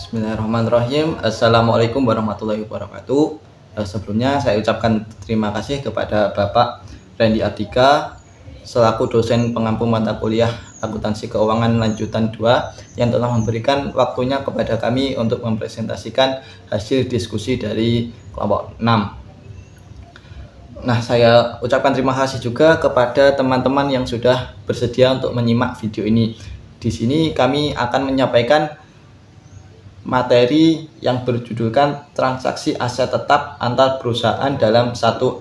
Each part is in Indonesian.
Bismillahirrahmanirrahim. Assalamualaikum warahmatullahi wabarakatuh. Sebelumnya saya ucapkan terima kasih kepada Bapak Randy Ardika selaku dosen pengampu mata kuliah Akuntansi Keuangan Lanjutan 2 yang telah memberikan waktunya kepada kami untuk mempresentasikan hasil diskusi dari kelompok 6. Nah, saya ucapkan terima kasih juga kepada teman-teman yang sudah bersedia untuk menyimak video ini. Di sini kami akan menyampaikan materi yang berjudulkan transaksi aset tetap antar perusahaan dalam satu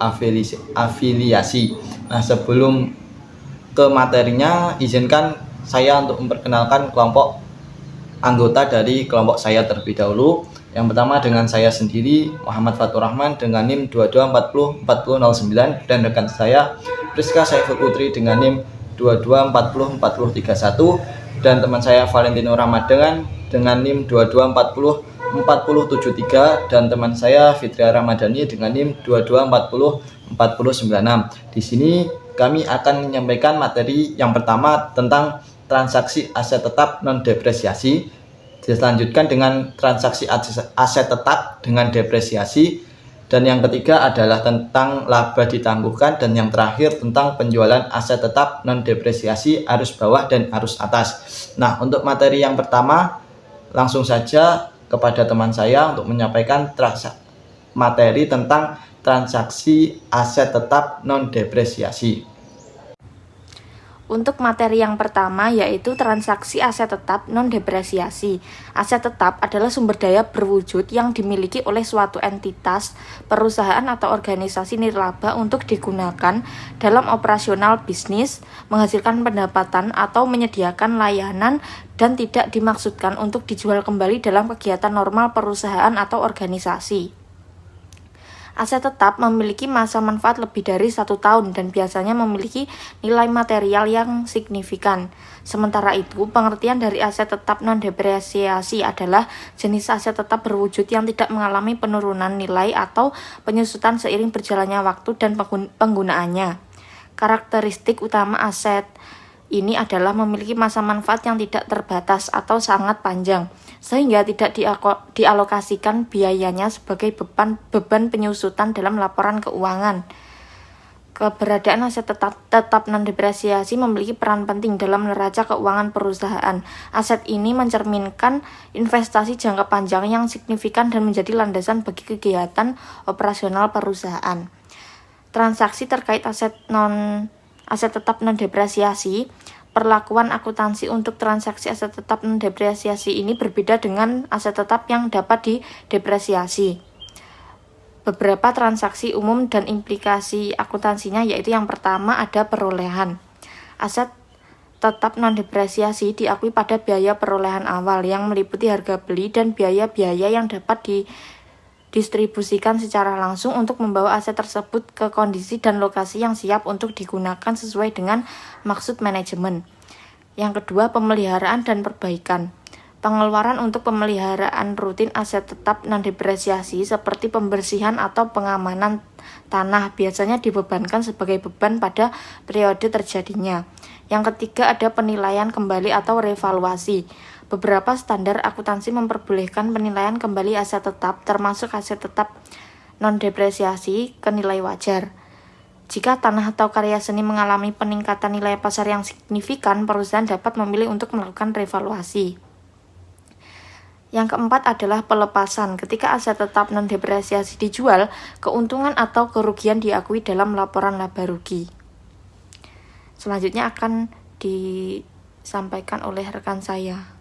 afiliasi. Nah, sebelum ke materinya, izinkan saya untuk memperkenalkan kelompok anggota dari kelompok saya terlebih dahulu. Yang pertama dengan saya sendiri, Muhammad Fatur Rahman dengan NIM 22404009, dan rekan saya Rizka Saiful Putri dengan NIM 22404031, dan teman saya Valentino Ramadhan dengan NIM 22404073, dan teman saya Fitria Ramadhani dengan NIM 22404096. Di sini kami akan menyampaikan materi yang pertama tentang transaksi aset tetap non depresiasi, dilanjutkan dengan transaksi aset tetap dengan depresiasi, dan yang ketiga adalah tentang laba ditangguhkan, dan yang terakhir tentang penjualan aset tetap non depresiasi arus bawah dan arus atas. Nah, untuk materi yang pertama langsung saja kepada teman saya untuk menyampaikan materi tentang transaksi aset tetap non depresiasi. Untuk materi yang pertama yaitu transaksi aset tetap non depresiasi. Aset tetap adalah sumber daya berwujud yang dimiliki oleh suatu entitas, perusahaan atau organisasi nirlaba untuk digunakan dalam operasional bisnis, menghasilkan pendapatan atau menyediakan layanan, dan tidak dimaksudkan untuk dijual kembali dalam kegiatan normal perusahaan atau organisasi. Aset tetap memiliki masa manfaat lebih dari 1 tahun dan biasanya memiliki nilai material yang signifikan. Sementara itu, pengertian dari aset tetap non-depresiasi adalah jenis aset tetap berwujud yang tidak mengalami penurunan nilai atau penyusutan seiring berjalannya waktu dan penggunaannya. Karakteristik utama aset ini adalah memiliki masa manfaat yang tidak terbatas atau sangat panjang, sehingga tidak dialokasikan biayanya sebagai beban penyusutan dalam laporan keuangan. Keberadaan aset tetap non-depresiasi memiliki peran penting dalam neraca keuangan perusahaan. Aset ini mencerminkan investasi jangka panjang yang signifikan dan menjadi landasan bagi kegiatan operasional perusahaan. Transaksi terkait aset tetap non-depresiasi. Perlakuan akuntansi untuk transaksi aset tetap non-depresiasi ini berbeda dengan aset tetap yang dapat didepresiasi. Beberapa transaksi umum dan implikasi akuntansinya yaitu yang pertama ada perolehan. Aset tetap non-depresiasi diakui pada biaya perolehan awal yang meliputi harga beli dan biaya-biaya yang dapat didistribusikan secara langsung untuk membawa aset tersebut ke kondisi dan lokasi yang siap untuk digunakan sesuai dengan maksud manajemen. Yang kedua, pemeliharaan dan perbaikan. Pengeluaran untuk pemeliharaan rutin aset tetap non-depresiasi seperti pembersihan atau pengamanan tanah biasanya dibebankan sebagai beban pada periode terjadinya. Yang ketiga, ada penilaian kembali atau revaluasi. Beberapa standar akuntansi memperbolehkan penilaian kembali aset tetap, termasuk aset tetap non-depresiasi, ke nilai wajar. Jika tanah atau karya seni mengalami peningkatan nilai pasar yang signifikan, perusahaan dapat memilih untuk melakukan revaluasi. Yang keempat adalah pelepasan. Ketika aset tetap non-depresiasi dijual, keuntungan atau kerugian diakui dalam laporan laba rugi. Selanjutnya akan disampaikan oleh rekan saya.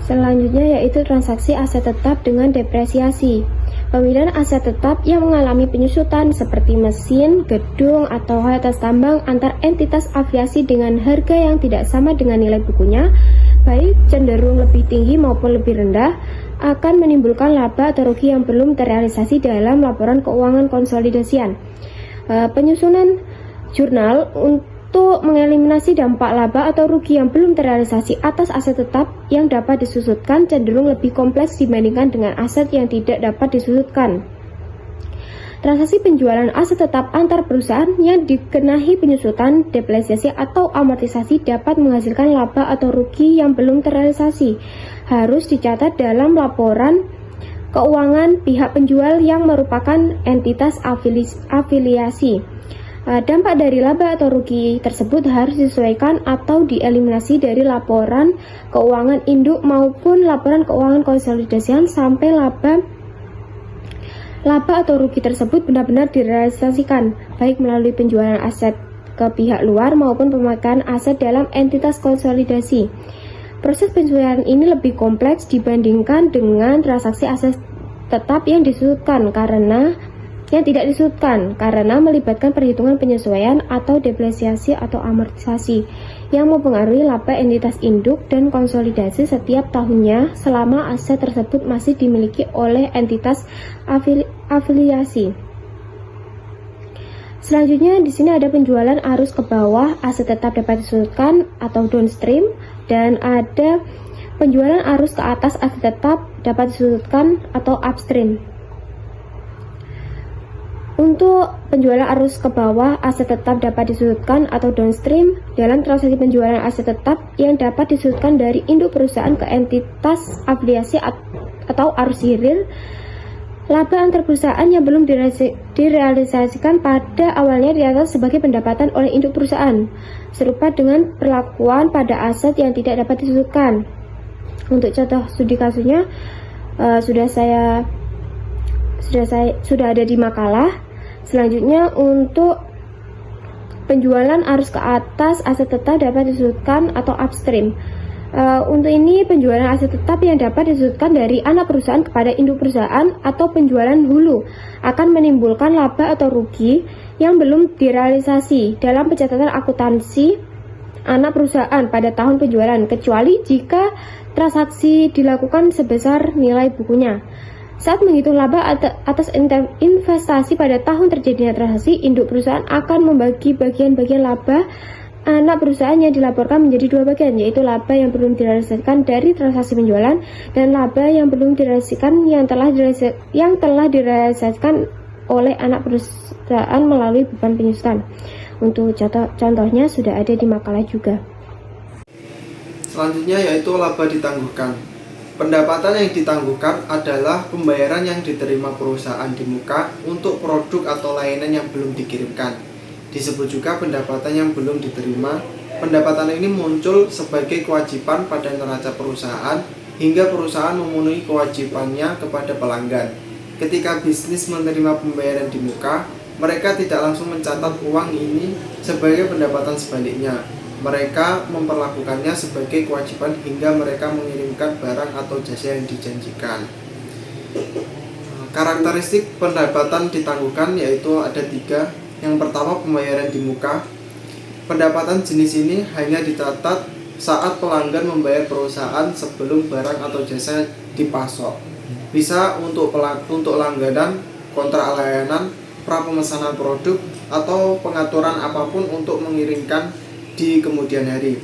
Selanjutnya yaitu transaksi aset tetap dengan depresiasi. Pemilihan aset tetap yang mengalami penyusutan seperti mesin, gedung, atau fasilitas tambang antar entitas afiliasi dengan harga yang tidak sama dengan nilai bukunya, baik cenderung lebih tinggi maupun lebih rendah, akan menimbulkan laba atau rugi yang belum terrealisasi dalam laporan keuangan konsolidasian. Penyusunan jurnal untuk mengeliminasi dampak laba atau rugi yang belum terrealisasi atas aset tetap yang dapat disusutkan cenderung lebih kompleks dibandingkan dengan aset yang tidak dapat disusutkan. Transaksi penjualan aset tetap antar perusahaan yang dikenahi penyusutan, depresiasi, atau amortisasi dapat menghasilkan laba atau rugi yang belum terrealisasi. Harus dicatat dalam laporan keuangan pihak penjual yang merupakan entitas afiliasi. Dampak dari laba atau rugi tersebut harus disesuaikan atau dieliminasi dari laporan keuangan induk maupun laporan keuangan konsolidasian sampai laba atau rugi tersebut benar-benar direalisasikan, baik melalui penjualan aset ke pihak luar maupun pemakaian aset dalam entitas konsolidasi. Proses penjualan ini lebih kompleks dibandingkan dengan transaksi aset tetap yang tidak disebutkan karena melibatkan perhitungan penyesuaian atau depresiasi atau amortisasi yang mempengaruhi laba entitas induk dan konsolidasi setiap tahunnya selama aset tersebut masih dimiliki oleh entitas afiliasi. Selanjutnya di sini ada penjualan arus ke bawah, aset tetap dapat disebutkan atau downstream, dan ada penjualan arus ke atas, aset tetap dapat disebutkan atau upstream. Untuk penjualan arus ke bawah, aset tetap dapat disudutkan atau downstream dalam transaksi penjualan aset tetap yang dapat disudutkan dari induk perusahaan ke entitas afiliasi atau arus hilir. Laba antar perusahaan yang belum direalisasikan pada awalnya dicatat sebagai pendapatan oleh induk perusahaan, serupa dengan perlakuan pada aset yang tidak dapat disudutkan. Untuk contoh studi kasusnya sudah ada di makalah. Selanjutnya untuk penjualan arus ke atas, aset tetap dapat disudutkan atau upstream. Untuk ini penjualan aset tetap yang dapat disudutkan dari anak perusahaan kepada induk perusahaan atau penjualan hulu akan menimbulkan laba atau rugi yang belum direalisasi dalam pencatatan akuntansi anak perusahaan pada tahun penjualan, kecuali jika transaksi dilakukan sebesar nilai bukunya. Saat menghitung laba atas investasi pada tahun terjadinya transaksi, induk perusahaan akan membagi bagian-bagian laba anak perusahaan yang dilaporkan menjadi dua bagian, yaitu laba yang belum direalisasikan dari transaksi penjualan dan laba yang belum direalisasikan yang telah direalisasikan oleh anak perusahaan melalui beban penyusutan. Untuk contohnya sudah ada di makalah juga. Selanjutnya yaitu laba ditangguhkan. Pendapatan yang ditangguhkan adalah pembayaran yang diterima perusahaan di muka untuk produk atau layanan yang belum dikirimkan. Disebut juga pendapatan yang belum diterima. Pendapatan ini muncul sebagai kewajiban pada neraca perusahaan hingga perusahaan memenuhi kewajibannya kepada pelanggan. Ketika bisnis menerima pembayaran di muka, mereka tidak langsung mencatat uang ini sebagai pendapatan sebaliknya. Mereka memperlakukannya sebagai kewajiban hingga mereka mengirimkan barang atau jasa yang dijanjikan. Karakteristik pendapatan ditangguhkan yaitu ada 3. Yang pertama, pembayaran di muka. Pendapatan jenis ini hanya dicatat saat pelanggan membayar perusahaan sebelum barang atau jasa dipasok. Bisa untuk langganan, kontrak layanan, prapemesanan produk, atau pengaturan apapun untuk mengirimkan di kemudian hari.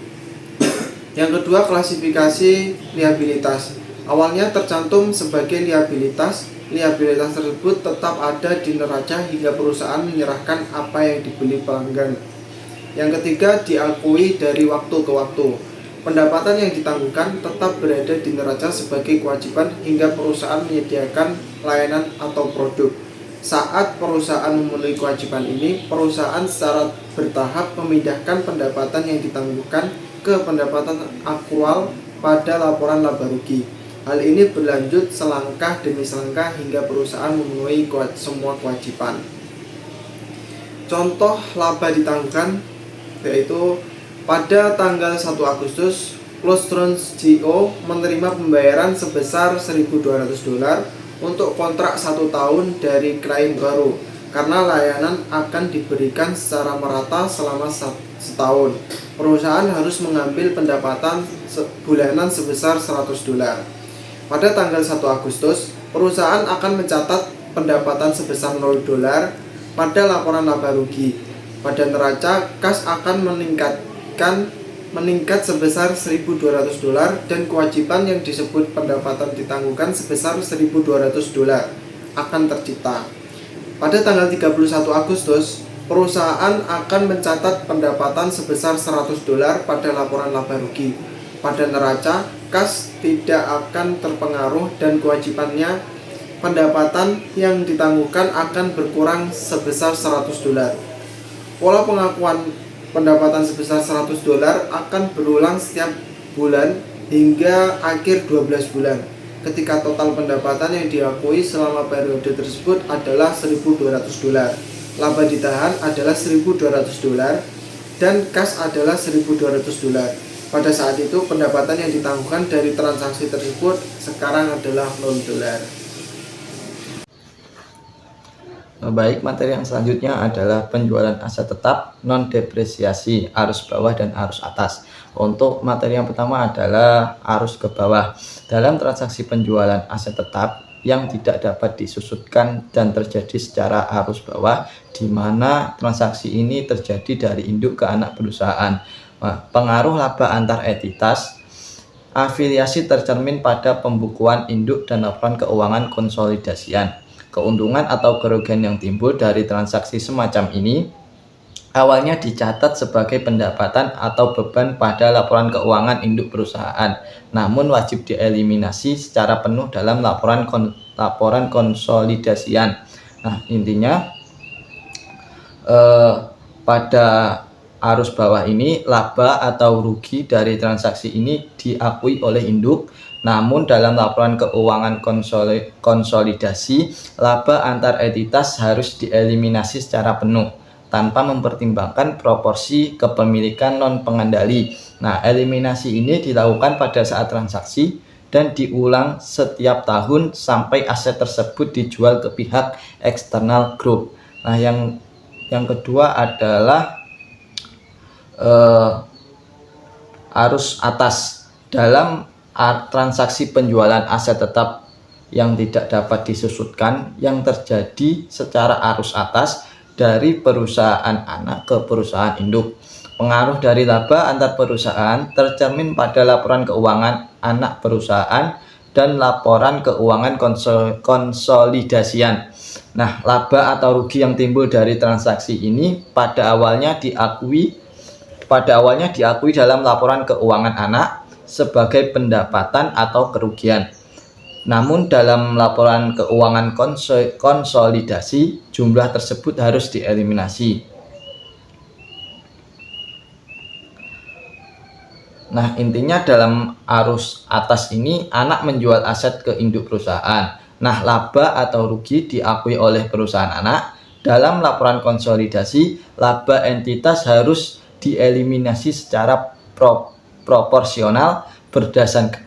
Yang kedua, klasifikasi liabilitas. Awalnya tercantum sebagai liabilitas. Liabilitas tersebut tetap ada di neraca hingga perusahaan menyerahkan apa yang dibeli pelanggan. Yang ketiga, diakui dari waktu ke waktu. Pendapatan yang ditangguhkan tetap berada di neraca sebagai kewajiban hingga perusahaan menyediakan layanan atau produk. Saat perusahaan memenuhi kewajiban ini, perusahaan secara bertahap memindahkan pendapatan yang ditangguhkan ke pendapatan akrual pada laporan laba rugi. Hal ini berlanjut selangkah demi selangkah hingga perusahaan memenuhi semua kewajiban. Contoh laba ditangguhkan yaitu pada tanggal 1 Agustus, Clostrons GO menerima pembayaran sebesar $1.200 untuk kontrak 1 tahun dari klien baru karena layanan akan diberikan secara merata selama setahun. Perusahaan harus mengambil pendapatan bulanan sebesar $100. Pada tanggal 1 Agustus, perusahaan akan mencatat pendapatan sebesar $0 pada laporan laba rugi. Pada neraca, kas akan meningkat sebesar $1.200 dan kewajiban yang disebut pendapatan ditangguhkan sebesar $1.200 akan tercipta. Pada tanggal 31 Agustus, perusahaan akan mencatat pendapatan sebesar $100 pada laporan laba rugi. Pada neraca, kas tidak akan terpengaruh dan kewajibannya pendapatan yang ditangguhkan akan berkurang sebesar $100. Pola pengakuan pendapatan sebesar $100 akan berulang setiap bulan hingga akhir 12 bulan. Ketika total pendapatan yang diakui selama periode tersebut adalah $1.200, laba ditahan adalah $1.200 dan kas adalah $1.200. Pada saat itu pendapatan yang ditangguhkan dari transaksi tersebut sekarang adalah $0. Baik, materi yang selanjutnya adalah penjualan aset tetap non depresiasi arus bawah dan arus atas. Untuk materi yang pertama adalah arus ke bawah. Dalam transaksi penjualan aset tetap yang tidak dapat disusutkan dan terjadi secara arus bawah, di mana transaksi ini terjadi dari induk ke anak perusahaan. Pengaruh laba antar entitas afiliasi tercermin pada pembukuan induk dan laporan keuangan konsolidasian. Keuntungan atau kerugian yang timbul dari transaksi semacam ini awalnya dicatat sebagai pendapatan atau beban pada laporan keuangan induk perusahaan, namun wajib dieliminasi secara penuh dalam laporan konsolidasian. Nah, intinya pada arus bawah ini laba atau rugi dari transaksi ini diakui oleh induk, namun dalam laporan keuangan konsolidasi laba antar entitas harus dieliminasi secara penuh tanpa mempertimbangkan proporsi kepemilikan non pengendali. Nah, eliminasi ini dilakukan pada saat transaksi dan diulang setiap tahun sampai aset tersebut dijual ke pihak eksternal grup. Nah, yang kedua adalah arus atas. Dalam transaksi penjualan aset tetap yang tidak dapat disusutkan yang terjadi secara arus atas dari perusahaan anak ke perusahaan induk. Pengaruh dari laba antar perusahaan tercermin pada laporan keuangan anak perusahaan dan laporan keuangan konsolidasian. Nah, laba atau rugi yang timbul dari transaksi ini pada awalnya diakui dalam laporan keuangan anak sebagai pendapatan atau kerugian. Namun dalam laporan keuangan konsolidasi jumlah tersebut harus dieliminasi. Nah, intinya dalam arus atas ini anak menjual aset ke induk perusahaan. Nah, laba atau rugi diakui oleh perusahaan anak. Dalam laporan konsolidasi, laba entitas harus dieliminasi secara proporsional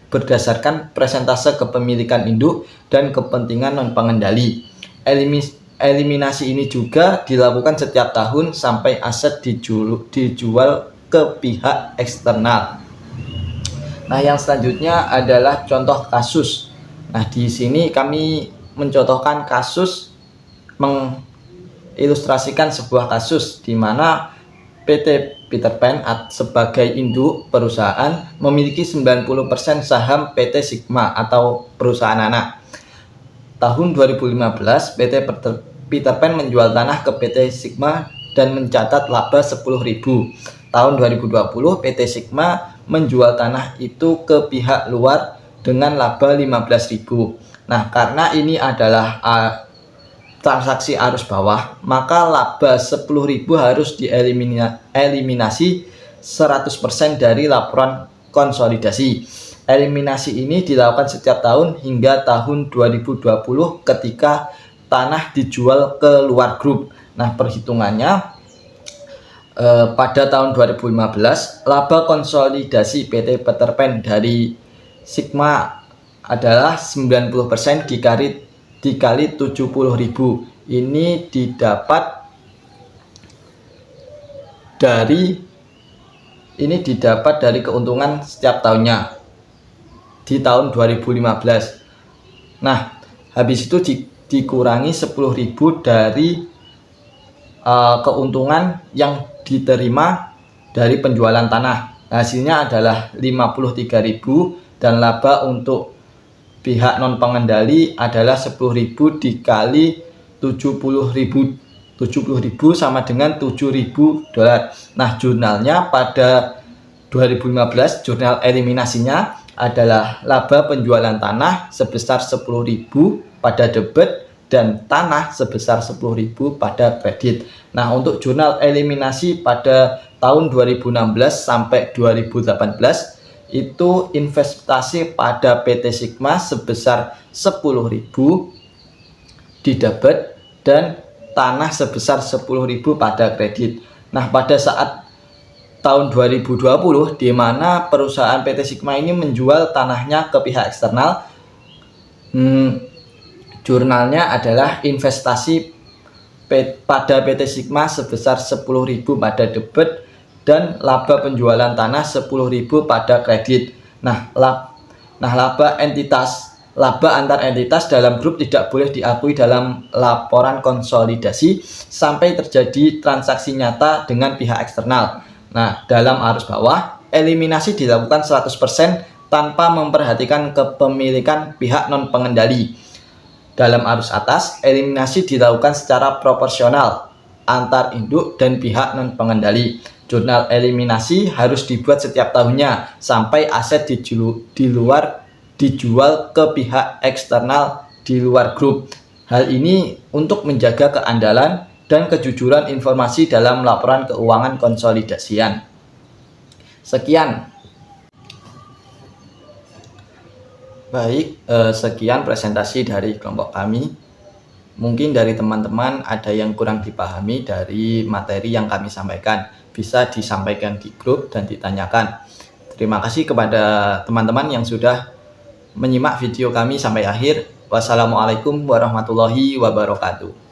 berdasarkan persentase kepemilikan induk dan kepentingan non pengendali. Eliminasi ini juga dilakukan setiap tahun sampai aset dijual ke pihak eksternal. Nah, yang selanjutnya adalah contoh kasus. Nah, di sini kami mencontohkan kasus, mengilustrasikan sebuah kasus di mana PT Peter Pan sebagai induk perusahaan memiliki 90% saham PT Sigma atau perusahaan anak. Tahun 2015, PT Peter Pan menjual tanah ke PT Sigma dan mencatat laba 10.000. Tahun 2020, PT Sigma menjual tanah itu ke pihak luar dengan laba 15.000. Nah, karena ini adalah transaksi arus bawah, maka laba 10.000 harus dieliminasi 100% dari laporan konsolidasi. Eliminasi ini dilakukan setiap tahun hingga tahun 2020 ketika tanah dijual ke luar grup. Nah, perhitungannya pada tahun 2015 laba konsolidasi PT Peter Pan dari Sigma adalah 90% dikali 70.000. Ini didapat dari keuntungan setiap tahunnya di tahun 2015. Nah, habis itu dikurangi 10.000 dari keuntungan yang diterima dari penjualan tanah. Hasilnya adalah 53.000 dan laba untuk pihak non pengendali adalah 10.000 dikali 70.000 sama dengan $7.000. Nah, jurnalnya pada 2015 jurnal eliminasinya adalah laba penjualan tanah sebesar 10.000 pada debit dan tanah sebesar 10.000 pada kredit. Nah, untuk jurnal eliminasi pada tahun 2016 sampai 2018 itu investasi pada PT Sigma sebesar 10.000 di debit dan tanah sebesar 10.000 pada kredit. Nah, pada saat tahun 2020 di mana perusahaan PT Sigma ini menjual tanahnya ke pihak eksternal, jurnalnya adalah investasi pada PT Sigma sebesar 10.000 pada debit dan laba penjualan tanah 10.000 pada kredit. Nah, laba antar entitas dalam grup tidak boleh diakui dalam laporan konsolidasi sampai terjadi transaksi nyata dengan pihak eksternal. Nah, dalam arus bawah, eliminasi dilakukan 100% tanpa memperhatikan kepemilikan pihak non-pengendali. Dalam arus atas, eliminasi dilakukan secara proporsional antar induk dan pihak non-pengendali. Jurnal eliminasi harus dibuat setiap tahunnya sampai aset dijual ke pihak eksternal di luar grup. Hal ini untuk menjaga keandalan dan kejujuran informasi dalam laporan keuangan konsolidasian. Sekian. Baik, sekian presentasi dari kelompok kami. Mungkin dari teman-teman ada yang kurang dipahami dari materi yang kami sampaikan. Bisa disampaikan di grup dan ditanyakan. Terima kasih kepada teman-teman yang sudah menyimak video kami sampai akhir. Wassalamualaikum warahmatullahi wabarakatuh.